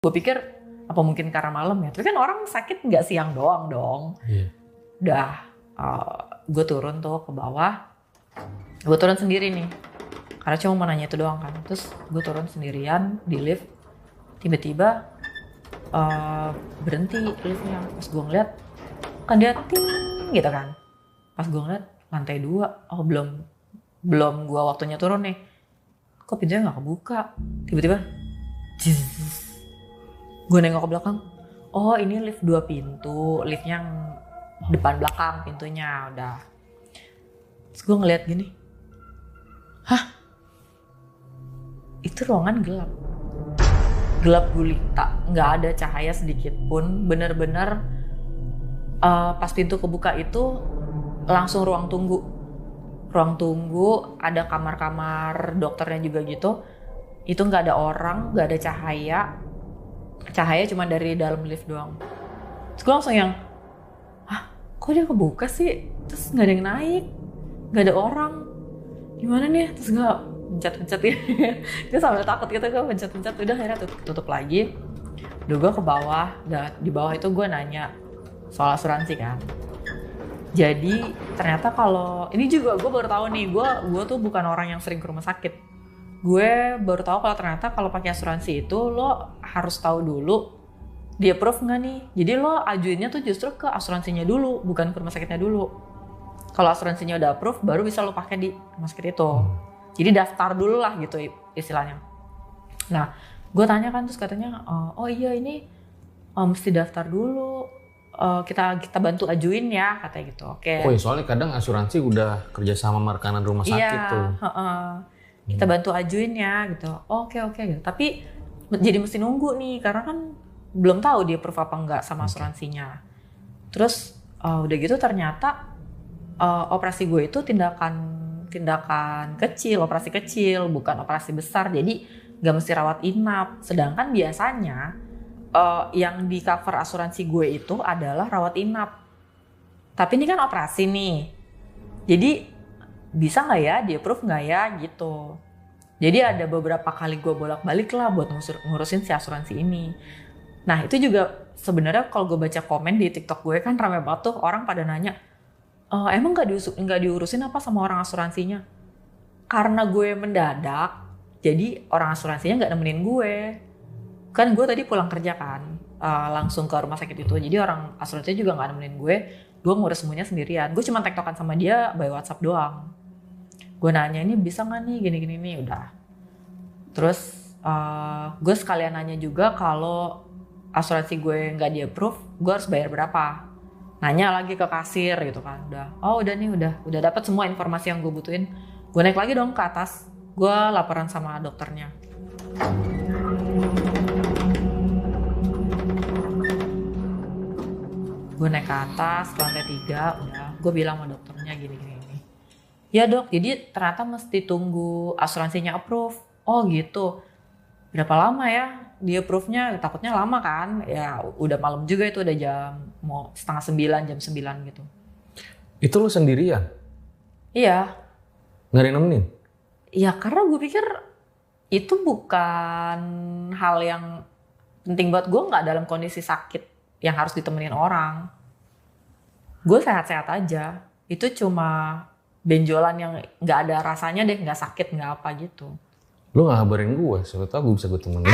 Gue pikir apa mungkin karena malam ya, tapi kan orang sakit nggak siang doang dong. Udah gue turun tuh ke bawah, gue turun sendiri nih karena cuma mau nanya itu doang kan. Terus gue turun sendirian di lift, tiba-tiba berhenti liftnya. Pas gue ngeliat kan dia ting gitu kan, pas gue ngeliat lantai 2, oh belum gue waktunya turun nih, kok pintunya nggak kebuka. Tiba-tiba gue nengok ke belakang, oh ini lift 2 pintu, liftnya yang depan belakang pintunya udah. Terus gue ngeliat gini, hah, itu ruangan gelap gulita, nggak ada cahaya sedikit pun, bener-bener pas pintu kebuka itu langsung ruang tunggu, ada kamar-kamar dokternya juga gitu, itu nggak ada orang, nggak ada cahaya cuma dari dalam lift doang. Terus gue langsung yang, kok dia kebuka sih, terus nggak ada yang naik, nggak ada orang, gimana nih? Terus gue pencet ya, gue sambil takut gitu, gue pencet, udah akhirnya tutup lagi. Udah gue ke bawah, di bawah itu gue nanya soal asuransi kan. Jadi ternyata kalau ini juga gue baru tahu nih, gue tuh bukan orang yang sering ke rumah sakit. Gue baru tahu kalau ternyata kalau pakai asuransi itu lo harus tahu dulu dia approve nggak nih. Jadi lo ajuinnya tuh justru ke asuransinya dulu, bukan ke rumah sakitnya dulu. Kalau asuransinya udah approve, baru bisa lo pakai di rumah sakit itu. Jadi daftar dulu lah gitu istilahnya. Nah, gue tanya kan, terus katanya, oh iya ini mesti daftar dulu. Kita bantu ajuin ya, katanya gitu. Oke. Oh ya, soalnya kadang asuransi udah kerja sama rekanan rumah sakit tuh. Kita bantu ajuin ya gitu. Oke gitu. Tapi jadi mesti nunggu nih karena kan belum tahu dia approve apa enggak sama asuransinya. Terus udah gitu ternyata operasi gue itu tindakan kecil, operasi kecil, bukan operasi besar. Jadi nggak mesti rawat inap. Sedangkan biasanya yang di cover asuransi gue itu adalah rawat inap. Tapi ini kan operasi nih. Jadi bisa nggak ya, di approve nggak ya gitu. Jadi ada beberapa kali gue bolak-balik lah buat ngurusin si asuransi ini. Nah itu juga sebenarnya kalau gue baca komen di TikTok gue kan rame banget tuh orang pada nanya, emang nggak diurusin apa sama orang asuransinya? Karena gue mendadak, jadi orang asuransinya nggak nemenin gue. Kan gue tadi pulang kerja kan, langsung ke rumah sakit itu. Jadi orang asuransinya juga nggak nemenin gue ngurus semuanya sendirian. Gue cuma tektokan sama dia by WhatsApp doang. Gue nanya ini bisa nggak nih gini-gini nih, udah. Terus gue sekalian nanya juga kalau asuransi gue nggak di approve, gue harus bayar berapa. Nanya lagi ke kasir gitu kan. Udah nih, udah dapat semua informasi yang gue butuhin. Gue naik lagi dong ke atas, gue laporan sama dokternya. Gue naik ke atas, lantai 3, udah. Gue bilang sama dokternya gini. Ya dok, jadi ternyata mesti tunggu asuransinya approve. Oh gitu. Berapa lama ya di approve-nya? Takutnya lama kan. Ya udah malam juga itu, udah mau 8:30, jam 9 gitu. Itu lo sendirian? Iya. Nggak ada yang nemenin? Ya karena gue pikir itu bukan hal yang penting buat gue, nggak dalam kondisi sakit yang harus ditemenin orang. Gue sehat-sehat aja. Itu cuma benjolan yang nggak ada rasanya deh, nggak sakit, nggak apa gitu. Lo nggak kabarin gue, siapa tahu gue bisa gue temenin.